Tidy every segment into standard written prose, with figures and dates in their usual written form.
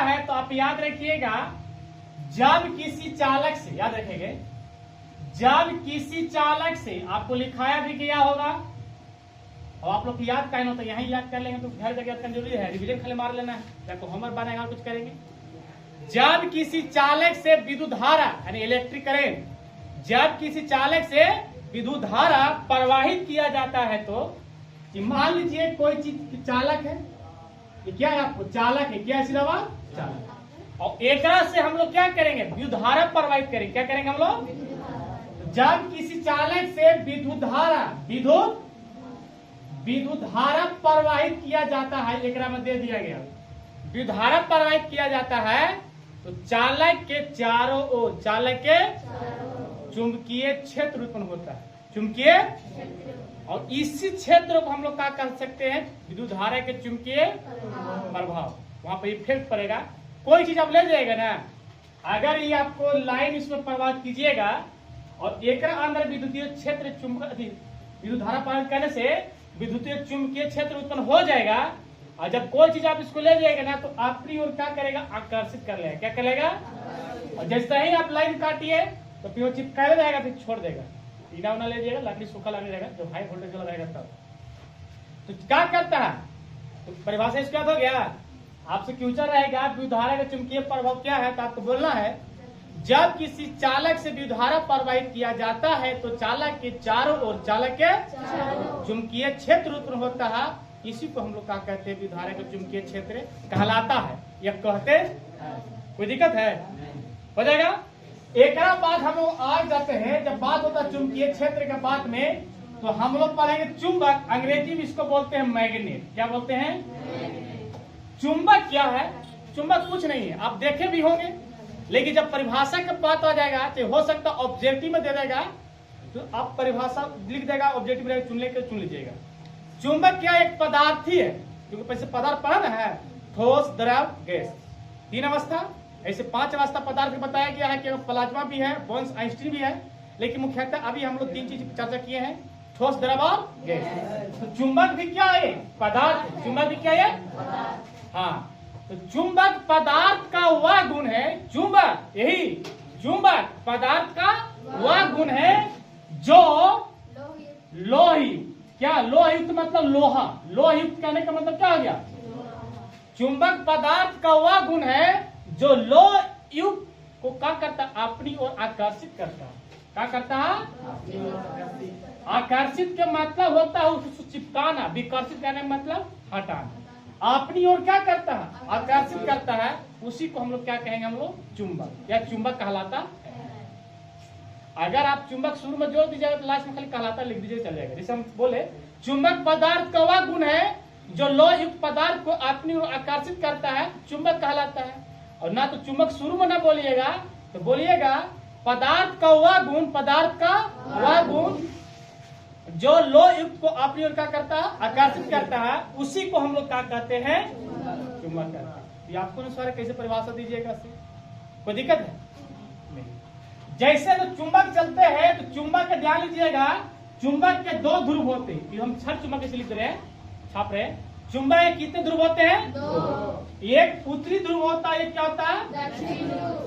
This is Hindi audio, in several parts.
है तो आप याद रखिएगा, जब किसी चालक से, याद रखेंगे, जब किसी चालक से आपको लिखाया भी गया होगा, और आप लोग याद करना होता है, यहीं याद कर लेंगे तो घर जगह याद करना जरूरी है, रिविजन खाली मार लेना है, या तो होमवर्क बनेगा कुछ करेंगे। जब किसी चालक से विद्युत धारा यानी इलेक्ट्रिक करंट, जब किसी चालक से विद्युत धारा प्रवाहित किया जाता है तो मान लीजिए कोई चीज चालक है, ये क्या है आपको चालक है, क्या है बात चालक, और एक से हम लोग क्या करेंगे, विद्युत धारा प्रवाहित करेंगे, क्या करेंगे हम लोग, जब किसी चालक से विद्युत धारा प्रवाहित किया जाता है, एक में दे दिया गया, विद्युत धारा प्रवाहित किया जाता है तो चालक के चारों ओर, चालक के चुंबकीय क्षेत्र उत्पन्न होता है, चुंबकीय, और इसी क्षेत्र को हम लोग क्या कर सकते हैं, विद्युत धारा के चुंबकीय प्रभाव, वहां पर इफेक्ट पड़ेगा। कोई चीज आप ले जाएगा ना, अगर ये आपको लाइन इसमें प्रवाहित कीजिएगा और एक अंदर विद्युतीय क्षेत्र विद्युत धारा प्रवाहित करने से विद्युतीय चुंबकीय क्षेत्र उत्पन्न हो जाएगा, और जब कोई चीज आप इसको ले जाएगा ना तो अपनी ओर क्या करेगा, आकर्षित कर लेगा, क्या करेगा, और जैसे ही आप लाइन काटिए तो फिर वो चिपका रहेगा, फिर छोड़ देगा, ईना उना ले जाएगा, लकड़ी सूखा लगने रहेगा, जब हाई वोल्टेज वाला रहेगा तब। तो क्या करता है, तो परिभाषा इसका हो गया, आपसे क्वेश्चन रहेगा विद्युत धारा का चुंबकीय प्रभाव क्या है, तो आपको बोलना है जब किसी चालक से विद्युत धारा प्रवाहित किया जाता है तो चालक के चारों ओर, चालक के चुंबकीय क्षेत्र उत्पन्न होता है, इसी को हम लोग क्या कहते हैं, विद्युत धारा का चुंबकीय क्षेत्र कहलाता है, या कहते हैं। कोई दिक्कत है, हो जाएगा। एक बात हम लोग आज जाते हैं, जब बात होता है चुंबकीय क्षेत्र के बात में तो हम लोग पढ़ेंगे चुंबक, अंग्रेजी में इसको बोलते हैं मैग्नेट, क्या बोलते हैं, चुंबक क्या है, चुंबक कुछ नहीं है, आप देखे भी होंगे, लेकिन जब परिभाषा का बात आ जाएगा तो हो सकता है ऑब्जेक्टिव में दे देगा, तो आप परिभाषा लिख देगा, ऑब्जेक्टिव में चुन लेकर चुन लीजिएगा। चुंबक क्या एक पदार्थ ही है, क्योंकि पैसे पदार्थ पढ़ा ना है, ठोस, द्रव, गैस, तीन अवस्था, ऐसे पांच अवस्था पदार्थ बताया गया है कि प्लाज्मा भी है, बोन्स आइंस्टीन भी है, लेकिन मुख्यतः अभी हम लोग तीन चीज चर्चा किए हैं, ठोस, द्रव और गैस। तो चुंबक भी क्या है, पदार्थ, चुंबक भी क्या है, हाँ, तो चुंबक पदार्थ का वह गुण है, चुंबक, यही चुंबक पदार्थ का वह गुण है जो लोहयुक्त, क्या लोहयुक्त मतलब लोहा, लोहयुक्त कहने का मतलब क्या हो गया, चुंबक पदार्थ का वह गुण है जो लोहयुक्त को क्या करता, अपनी ओर आकर्षित करता है, क्या करता है, आकर्षित का मतलब होता है उसको चिपकाना, विकर्षित करने का मतलब हटाना, अपनी ओर क्या करता है, आकर्षित करता है, उसी को हम लोग क्या कहेंगे, हम लोग चुंबक, या चुंबक कहलाता है। अगर आप चुंबक शुरू में जोड़ दीजिएगा तो लास्ट में खाली कहलाता लिख दीजिए, चल जाएगा। जैसे हम बोले चुंबक पदार्थ का वह गुण है जो लोहयुक्त पदार्थ को अपनी ओर आकर्षित करता है, चुंबक कहलाता है। और ना तो चुंबक शुरू में ना बोलिएगा, तो बोलिएगा पदार्थ का वह गुण, पदार्थ का वह गुण जो लोहयुक्त को अपनी ओर क्या करता है, आकर्षित करता है, उसी को हम लोग क्या कहते हैं, चुंबक कहते हैं। ये आपको अनुसार कैसे परिभाषा दीजिएगा, कोई दिक्कत है नहीं। जैसे तो चुंबक चलते हैं तो चुंबक का ध्यान लीजिएगा, चुंबक के दो ध्रुव होते हैं, हम छठ चुंबक ऐसे लिख रहे हैं, छाप रहे हैं। चुंबक के कितने ध्रुव होते हैं, दो। एक उत्तरी ध्रुव होता है, एक क्या होता है,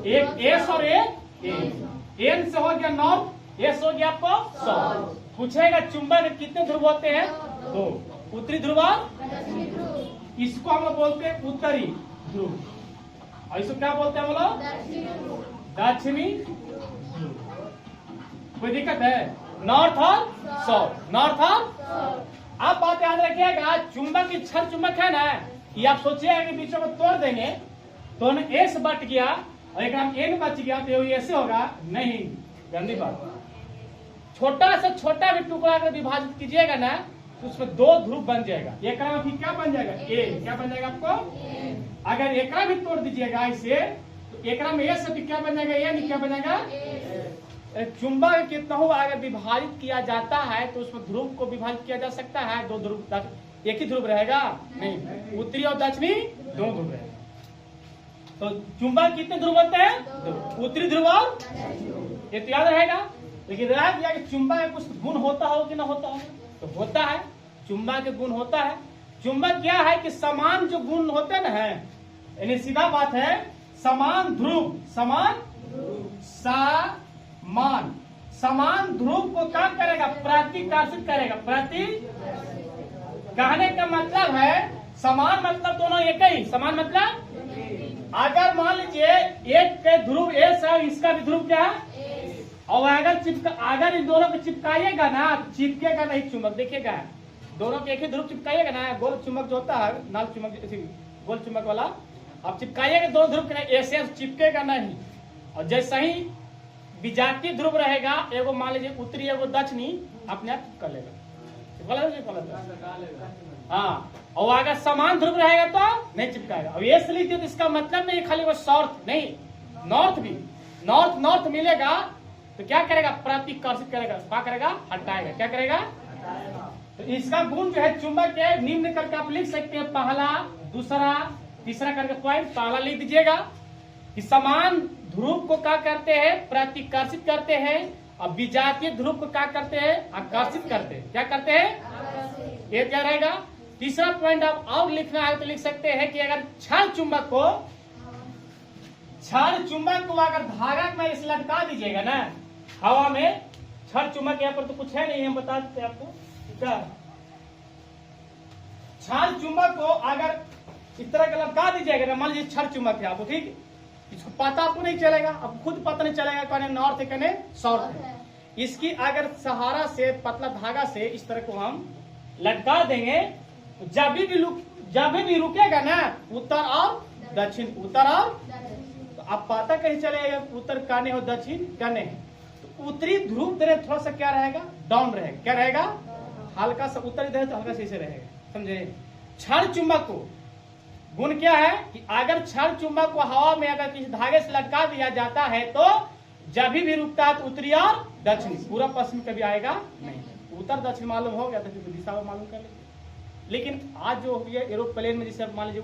एक एस और एक एन से हो गया नॉर्थ, एस हो गया आपको साउथ। पूछेगा चुंबक के कितने ध्रुव होते हैं, दो, उत्तरी ध्रुव और, इसको हम लोग बोलते हैं उत्तरी ध्रुव, और इसको क्या बोलते हैं हम लोग, दक्षिणी ध्रुव। कोई दिक्कत है, नॉर्थ और साउथ, नॉर्थ और, आप बात याद रखिएगा, चुंबक की छड़ चुंबक है ना, ये आप सोचिएगा कि बीचों में तोड़ देंगे तो एस बट गया और एक एन बच गया तो ऐसे होगा, नहीं, गंदी बात। छोटा से छोटा भी टुकड़ा अगर विभाजित कीजिएगा ना तो उसमें दो ध्रुव बन जाएगा, एक में फिर क्या बन जाएगा, ए, क्या बन जाएगा आपको, अगर एक भी तोड़ दीजिएगा इसे तो एक में ए से क्या बन जाएगा, ए, क्या बन जाएगा। चुंबक कितना हो अगर विभाजित किया जाता है तो उसमें ध्रुव को विभाजित किया जा सकता है, दो ध्रुव तक, एक ही ध्रुव रहेगा नहीं, उत्तरी और दक्षिणी दो ध्रुव रहेगा। तो चुंबक कितने ध्रुव होते हैं, दो, उत्तरी ध्रुव और, ये तो याद रहेगा। लेकिन याद किया कि चुंबक का कुछ गुण होता हो कि ना होता हो, तो होता है, चुंबक के गुण होता है। चुंबक क्या है कि समान जो गुण होते हैं ना है, यानी सीधा बात है, समान ध्रुव, समान ध्रुव को क्या करेगा, प्रतिकर्षित करेगा। कहने का मतलब है समान मतलब दोनों एक ही, समान मतलब अगर मान लीजिए एक के ध्रुव एस है, इसका भी ध्रुव क्या है, और अगर इन दोनों को चिपकाइएगा ना, चिपकेगा नहीं चुंबक। देखिएगा दोनों के एक ही ध्रुव चिपकाइएगा ना, गोल चुंबक जो होता है, नाल चुंबक, गोल चुंबक वाला, अब चिपकाइएगा दोनों ध्रुव के, ऐसे चिपकेगा नहीं। और जैसे ही विजातीय ध्रुव रहेगा, एगो मान लीजिए उत्तरी एगो दक्षिणी, अपने आप चिपका लेगा। हाँ, और अगर समान ध्रुव रहेगा तो नहीं चिपकाएगा। अब ये लीजिए, तो इसका मतलब नहीं खाली वो साउथ नहीं, नॉर्थ भी, नॉर्थ मिलेगा तो क्या करेगा, प्रतिकर्षित करेगा, क्या करेगा, हटाएगा। क्या करेगा, तो इसका गुण जो है चुंबक है, निम्न करके आप लिख सकते हैं, पहला, दूसरा, तीसरा करके पॉइंट पहला लिख दीजिएगा कि समान ध्रुव को क्या करते हैं, प्रतिकर्षित करते हैं, और विजातीय ध्रुव को क्या करते हैं, आकर्षित करते हैं। क्या करते हैं, ये क्या रहेगा। तीसरा पॉइंट आप और लिखना है तो लिख सकते हैं कि अगर क्षण चुंबक को अगर धागा में इस लटका दीजिएगा ना हवा में, क्षण चुंबक यहाँ पर तो कुछ है नहीं, हम बता देते हैं आपको। क्षण चुंबक को अगर इस तरह का लटका दीजिएगा ना, मान लीजिए क्षण चुंबक है आपको, ठीक, इसको पता आपको नहीं चलेगा, अब खुद पता नहीं चलेगा कहने नॉर्थ है कहने साउथ है। इसकी अगर सहारा से, पतला धागा से इस तरह को हम लटका देंगे, तो जब भी रुकेगा ना, उत्तर और दक्षिण, तो आप पता कहीं चलेगा उत्तर काने हो दक्षिण काने है। तो उत्तरी ध्रुव तरह थोड़ा सा क्या रहेगा, डाउन रहेगा। क्या रहेगा, हल्का सा उत्तरी तरह तो हल्का सा ऐसे रहेगा, समझे। क्षण चुंबक को गुण क्या है कि अगर क्षण चुंबक को हवा में अगर किसी धागे से लटका दिया जाता है, तो जब भी रुकता है तो उत्तरी और दक्षिणी, पूरा पश्चिम कभी आएगा नहीं। उत्तर दक्षिण मालूम हो गया तो फिर दिशा में मालूम कर लेंगे। लेकिन आज जो हो गया एरोप्लेन में, जैसे मान लीजिए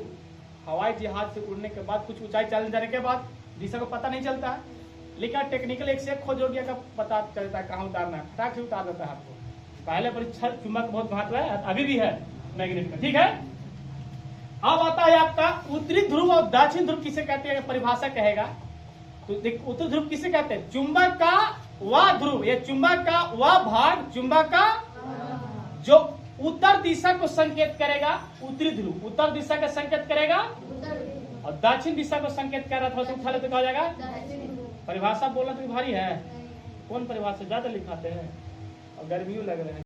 हवाई जहाज से उड़ने के बाद कुछ ऊंचाई चलने जाने के बाद दिशा को पता नहीं चलता है, लेकिन टेक्निकल एक से खोज हो गया का पता चलता है कहाँ उतारना है, फटाक से उतार देता है आपको। पहले पर क्षण चुंबक बहुत महत्व है, अभी भी है मैग्नेट में, ठीक है। अब आता है आपका उत्तरी ध्रुव और दक्षिण ध्रुव किसे कहते हैं, परिभाषा कहेगा तो देखो, उत्तरी ध्रुव किसे कहते हैं, चुंबक का वह ध्रुव, ये चुंबक का वह भाग, चुंबक का जो उत्तर दिशा को संकेत करेगा, उत्तरी ध्रुव उत्तर दिशा का संकेत करेगा, और दक्षिण दिशा को संकेत कर रहा था, थोड़ा सा उठा ले तो क्या हो जाएगा। परिभाषा बोलना तो भारी है, कौन परिभाषा ज्यादा लिखाते हैं, और गर्मियों लग रहे हैं।